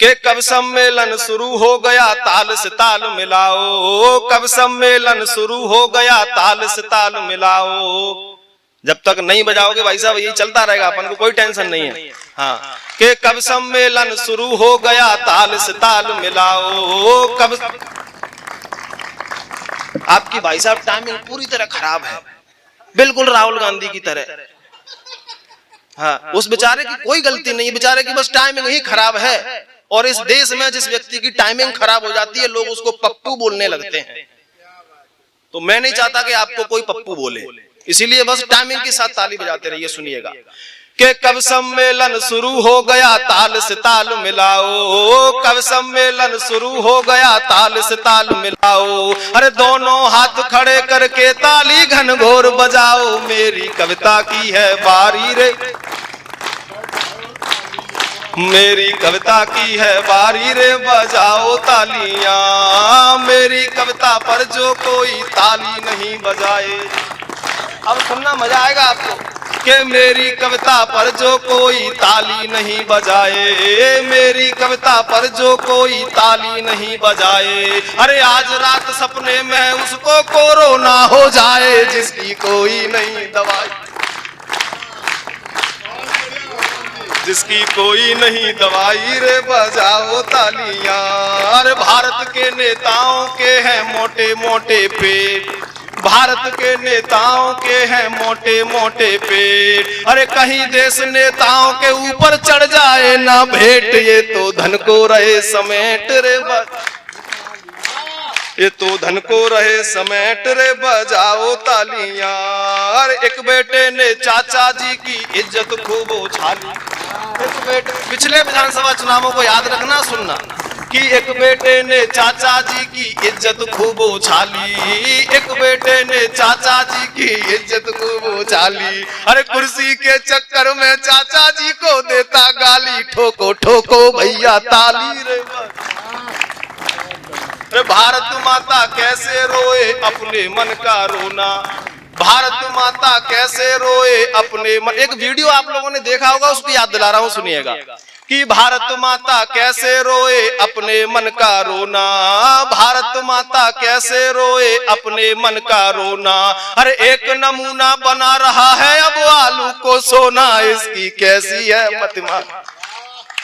कि कब सम्मेलन शुरू हो गया ताल से ताल मिलाओ, कब सम्मेलन शुरू हो गया ताल से ताल मिलाओ। जब तक नहीं बजाओगे भाई साहब यही चलता रहेगा, अपन को कोई टेंशन नहीं है। हाँ, कि कब सम्मेलन शुरू हो गया ताल से ताल मिलाओ। कब आपकी भाई साहब टाइमिंग पूरी तरह खराब है, बिल्कुल राहुल गांधी की तरह। हाँ, उस बेचारे की कोई गलती नहीं है, बेचारे की बस टाइमिंग ही खराब है। और इस देश में जिस व्यक्ति की टाइमिंग खराब हो जाती है लोग उसको पप्पू बोलने लगते हैं। तो मैं नहीं चाहता कि आपको कोई पप्पू बोले, इसीलिए बस टाइमिंग के साथ ताली बजाते रहिए। सुनिएगा कि कब सम्मेलन शुरू हो गया ताल से ताल मिलाओ, कब सम्मेलन शुरू हो गया ताल से ताल मिलाओ। अरे दोनों हाथ खड़े करके ताली घनघोर बजाओ, मेरी कविता की है बारी रे, मेरी कविता की है बारी रे, बजाओ तालियां। मेरी कविता पर जो कोई ताली नहीं बजाए, अब सुनना मजा आएगा आपको, कि मेरी कविता पर जो कोई ताली नहीं बजाए, मेरी कविता पर जो कोई ताली नहीं बजाए। अरे आज रात सपने में उसको कोरोना हो जाए, जिसकी कोई नहीं दवाई, जिसकी कोई नहीं दवाई रे, बजाओ तालियां। अरे भारत के नेताओं के हैं मोटे मोटे पेट, भारत के नेताओं के हैं मोटे मोटे पेट। अरे कहीं देश नेताओं के ऊपर चढ़ जाए ना भेंट, ये तो धन को रहे समेट रे, ये तो धन को रहे समेट रे, बजाओ तालियां। अरे एक बेटे ने चाचा जी की इज्जत खूब उछाली, एक बेटे, पिछले विधानसभा चुनावों को याद रखना सुनना, कि एक बेटे ने चाचा जी की इज्जत खूब उछाली, एक बेटे ने चाचा जी की इज्जत खूब उछाली। अरे कुर्सी के चक्कर में चाचा जी को देता गाली, ठोको ठोको भैया ताली रे। अरे भारत माता कैसे रोए अपने मन का रोना, भारत माता कैसे रोए अपने मन। एक वीडियो आप लोगों ने देखा होगा, उसको याद दिला रहा हूं, सुनिएगा, कि भारत माता कैसे रोए अपने मन का रोना, भारत माता कैसे रोए अपने मन का रोना। अरे एक नमूना बना रहा है अब आलू को सोना, इसकी कैसी है मतमारी,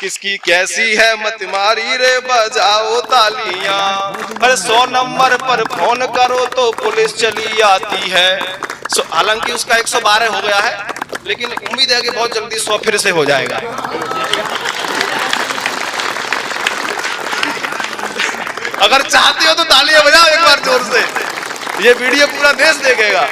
किसकी कैसी है मतमारी रे, बजाओ तालियां। अरे 100 नंबर पर फोन करो तो पुलिस चली आती है। हालांकि उसका 112 हो गया है, लेकिन उम्मीद है कि बहुत जल्दी 100 फिर से हो जाएगा। अगर चाहते हो तो तालियां बजाओ एक बार जोर से, ये वीडियो पूरा देश देखेगा।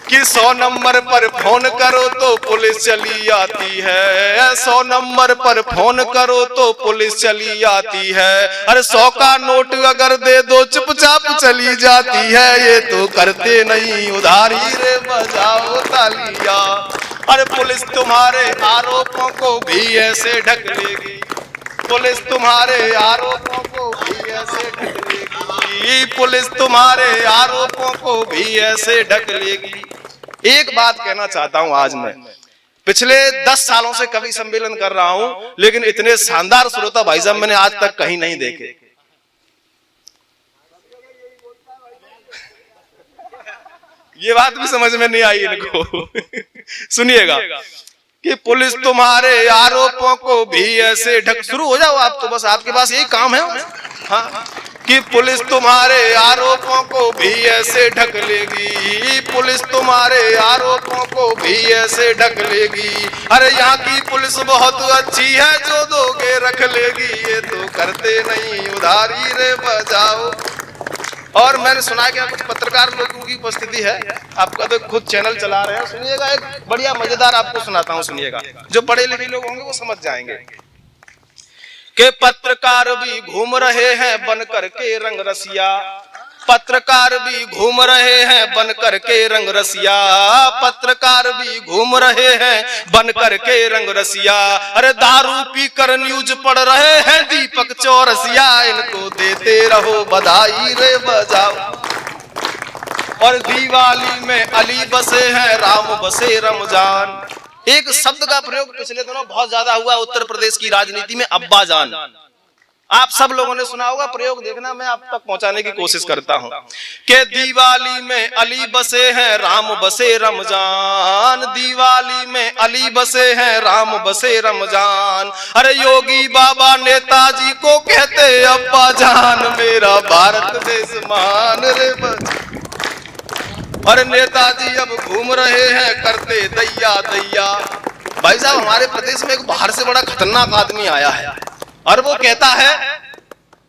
कि 100 नंबर पर फोन करो तो पुलिस चली आती है, 100 नंबर पर फोन करो तो पुलिस चली आती है। अरे 100 का नोट अगर दे दो चुपचाप चली जाती है, ये तो करते नहीं उधारी रे, बजाओ तालियां। अरे पुलिस तुम्हारे आरोपों को भी ऐसे ढक लेगी, पुलिस तुम्हारे आरोपों को भी ऐसे ढक लेगी, पुलिस तुम्हारे आरोपों को भी ऐसे ढक लेगी। एक बात कहना चाहता हूं, आज मैं पिछले 10 सालों से कवि सम्मेलन कर रहा हूं, लेकिन इतने शानदार श्रोता भाई साहब मैंने आज तक कहीं नहीं देखे। ये बात भी समझ में नहीं आई इनको। सुनिएगा कि पुलिस तुम्हारे आरोपों को भी ऐसे ढक, शुरू हो जाओ आप तो, बस आपके पास यही काम है। हाँ, कि पुलिस तुम्हारे आरोपों को भी ऐसे ढक लेगी, पुलिस तुम्हारे आरोपों को भी ऐसे ढक लेगी। अरे यहाँ की पुलिस बहुत अच्छी है, जो दोगे रख लेगी, ये तो करते नहीं उधारी रे, बजाओ। और मैंने सुना कि कुछ पत्रकार लोगों की उपस्थिति है, आपका तो खुद चैनल चला रहे हैं। सुनिएगा, एक बढ़िया मजेदार आपको सुनाता हूँ, सुनिएगा। जो पढ़े लिखे लोग होंगे वो समझ जाएंगे कि पत्रकार भी घूम रहे हैं बन करके रंग रसिया, पत्रकार भी घूम रहे हैं बन करके रंग रसिया, पत्रकार भी घूम रहे हैं बन करके रंग रसिया। अरे दारू पीकर न्यूज पढ़ रहे हैं दीपक चौरसिया, इनको देते रहो बधाई रे, बजाओ। और दिवाली में अली बसे हैं, राम बसे रमजान, एक शब्द का प्रयोग पिछले दिनों बहुत ज्यादा हुआ उत्तर प्रदेश की राजनीति में, अब्बा जान। आप सब लोगों ने सुना होगा, प्रयोग देखना, मैं आप तक पहुंचाने की कोशिश करता हूं कि दिवाली में अली बसे हैं राम बसे रमजान, दिवाली में अली बसे हैं राम बसे रमजान। अरे योगी बाबा नेताजी को कहते अब्बा जान, मेरा भारत देश महान रे और नेताजी अब घूम रहे हैं करते दैया दैया। भाई साहब, हमारे प्रदेश में एक बाहर से बड़ा खतरनाक आदमी आया है और वो कहता है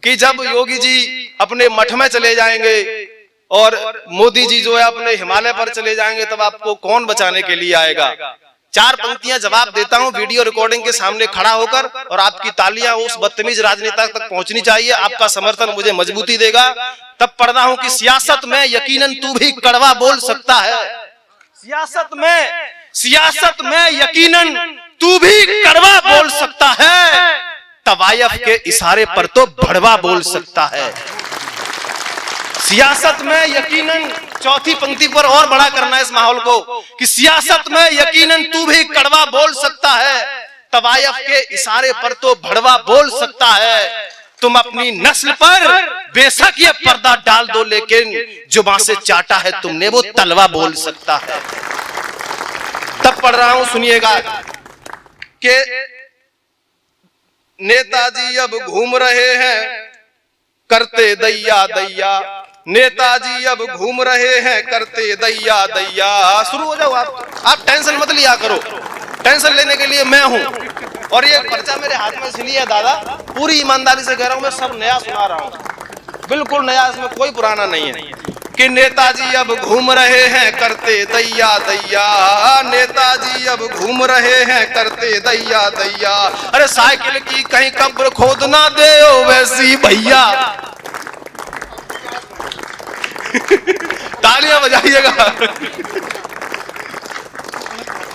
कि जब योगी जी अपने मठ में चले जाएंगे और मोदी जी जो है अपने हिमालय पर चले जाएंगे, तब आपको कौन बचाने के लिए आएगा। 4 पंक्तियां जवाब देता हूं वीडियो रिकॉर्डिंग के सामने खड़ा होकर, और आपकी तालियां उस बदतमीज राजनेता तक पहुंचनी चाहिए। आपका समर्थन मुझे मजबूती देगा। तब पढ़ता हूं कि सियासत में यकीनन तू भी कड़वा बोल सकता है, सियासत में यकीनन तू भी कड़वा बोल सकता है, तवायफ के इशारे पर तो भड़वा बोल सकता है। सियासत में यकीनन, चौथी पंक्ति पर और बड़ा करना है इस माहौल को कि सियासत में यकीनन तू भी कड़वा बोल सकता है, तवायफ के इशारे पर तो भड़वा बोल सकता है। तुम अपनी नस्ल पर बेशक ये पर्दा डाल दो, लेकिन जुबान से चाटा है तुमने वो तलवा बोल सकता है। तब पढ़ रहा हूं, सुनिएगा कि नेताजी अब घूम रहे हैं करते दैया दैया, नेताजी अब घूम रहे हैं करते दैया दैया। शुरू हो जाओ आप टेंशन मत लिया करो, टेंशन लेने के लिए मैं हूं। और ये पर्चा मेरे हाथ में इसलिए है दादा, पूरी ईमानदारी से कह रहा हूं, मैं सब नया सुना रहा हूं, बिल्कुल नया, इसमें कोई पुराना नहीं है। कि नेताजी अब घूम रहे हैं करते दैया दैया, नेताजी अब घूम रहे हैं करते दैया दैया। अरे साइकिल की कहीं कब्र खोद ना दे ओ वैसी भैया। तालियां बजाइएगा।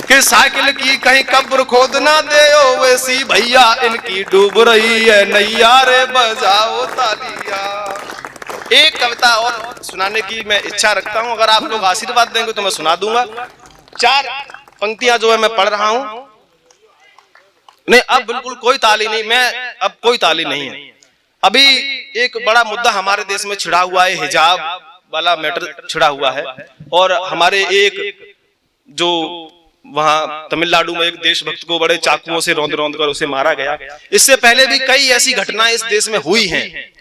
कि साइकिल की कहीं कब्र खोद ना दे ओ वैसी भैया, इनकी डूब रही है नैया रे बजाओ तालिया। एक कविता और सुनाने की मैं इच्छा रखता हूं, अगर आप लोग आशीर्वाद देंगे तो मैं सुना दूंगा। 4 पंक्तियां जो है मैं पढ़ रहा हूं। नहीं, अब बिल्कुल कोई ताली नहीं, अब कोई ताली नहीं है। अभी एक बड़ा मुद्दा हमारे देश में छिड़ा हुआ है, हिजाब वाला मैटर छिड़ा हुआ है। और हमारे एक जो वहां तमिलनाडु में एक देशभक्त को बड़े चाकुओं से रौंद कर उसे मारा गया। इससे पहले भी कई ऐसी घटनाएं इस देश में हुई हैं।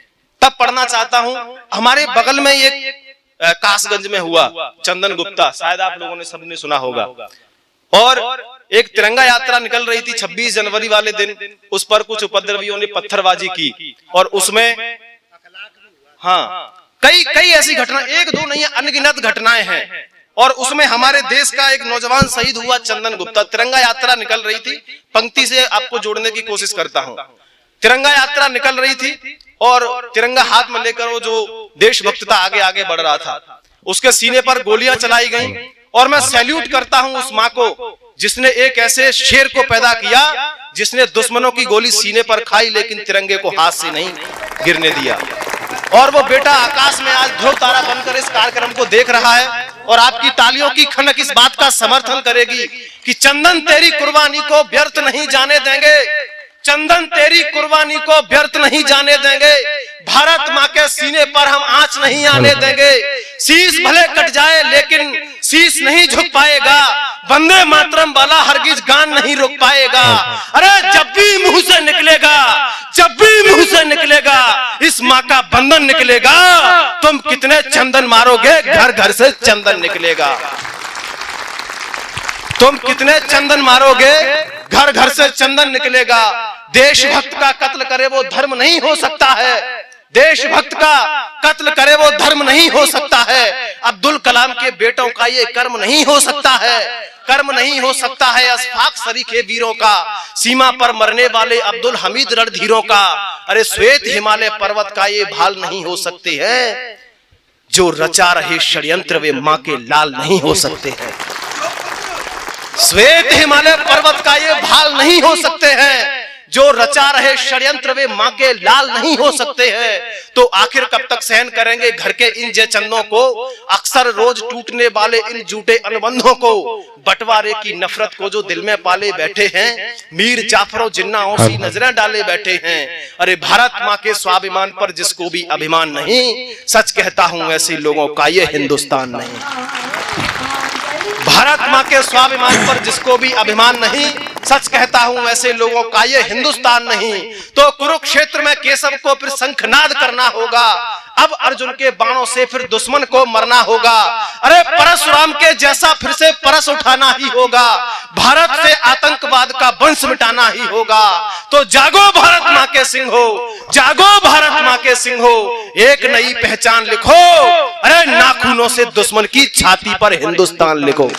तब पढ़ना चाहता हूं, हमारे बगल में एक कासगंज में हुआ, चंदन गुप्ता, शायद आप लोगों ने सबने सुना होगा। और एक तिरंगा यात्रा निकल रही थी 26 जनवरी वाले दिन, उस पर कुछ उपद्रवियों ने पत्थरबाजी की और उसमें कई ऐसी घटना, 1-2 नहीं, अनगिनत घटनाएं हैं। और उसमें हमारे देश का एक नौजवान शहीद हुआ, चंदन गुप्ता। तिरंगा यात्रा निकल रही थी, पंक्ति से आपको जोड़ने की कोशिश करता हूं। तिरंगा यात्रा निकल रही थी और तिरंगा हाथ में लेकर वो जो देशभक्त था आगे आगे बढ़ रहा था, उसके सीने पर गोलियां चलाई गईं। और मैं सैल्यूट करता हूं उस मां को जिसने एक ऐसे शेर को पैदा किया जिसने दुश्मनों की गोली सीने पर खाई लेकिन तिरंगे को हाथ से नहीं गिरने दिया। और वो बेटा आकाश में आज ध्रुव तारा बनकर इस कार्यक्रम को देख रहा है और आपकी तालियों की खनक इस बात का समर्थन करेगी कि चंदन तेरी कुर्बानी को व्यर्थ नहीं जाने देंगे, चंदन तेरी कुर्बानी को व्यर्थ नहीं जाने देंगे। भारत माँ के सीने पर हम आंच नहीं आने देंगे। शीश भले कट जाए लेकिन शीश नहीं झुक पाएगा, वंदे मातरम वाला हरगिज गान नहीं रुक पाएगा। अरे जब भी मुंह से निकलेगा इस माँ का बंधन निकलेगा, तुम कितने चंदन मारोगे घर घर से चंदन निकलेगा। तुम कितने चंदन मारोगे घर घर से चंदन निकलेगा। देशभक्त का कत्ल करे वो धर्म नहीं हो सकता है, देशभक्त का कत्ल करे वो धर्म नहीं हो सकता है। अब्दुल कलाम के बेटों का ये कर्म नहीं हो सकता है, कर्म नहीं हो सकता है। अशफाक सरीखे वीरों का, सीमा पर मरने वाले अब्दुल हमीद रणधीरों का, अरे श्वेत हिमालय पर्वत का ये भाल नहीं हो सकते हैं। जो रचा रहे षड्यंत्र वे मां के लाल नहीं हो सकते हैं। श्वेत हिमालय पर्वत का ये भाल नहीं हो सकते हैं। जो रचा रहे षड्यंत्र वे मां के लाल नहीं हो सकते हैं। तो आखिर कब तक सहन करेंगे घर के इन जयचंदों को, अक्सर रोज टूटने वाले इन झूठे अनुबंधों को, बंटवारे की नफरत को जो दिल में पाले बैठे हैं, मीर जाफरों जिन्नाओं सी नजरें डाले बैठे हैं। अरे भारत माँ के स्वाभिमान पर जिसको भी अभिमान नहीं, सच कहता हूं ऐसे लोगों का ये हिंदुस्तान नहीं। भारत माँ के स्वाभिमान पर जिसको भी अभिमान नहीं, सच कहता हूं ऐसे लोगों का ये हिंदुस्तान नहीं। तो कुरुक्षेत्र में केशव को फिर शंखनाद करना होगा, अब अर्जुन के बाणों से फिर दुश्मन को मरना होगा। अरे परशुराम के जैसा फिर से परस उठाना ही होगा, भारत से आतंकवाद का वंश मिटाना ही होगा। तो जागो भारत माँ के सिंहो, जागो भारत माँ के सिंहो, एक नई पहचान लिखो, अरे नाखूनों से दुश्मन की छाती पर हिंदुस्तान लिखो।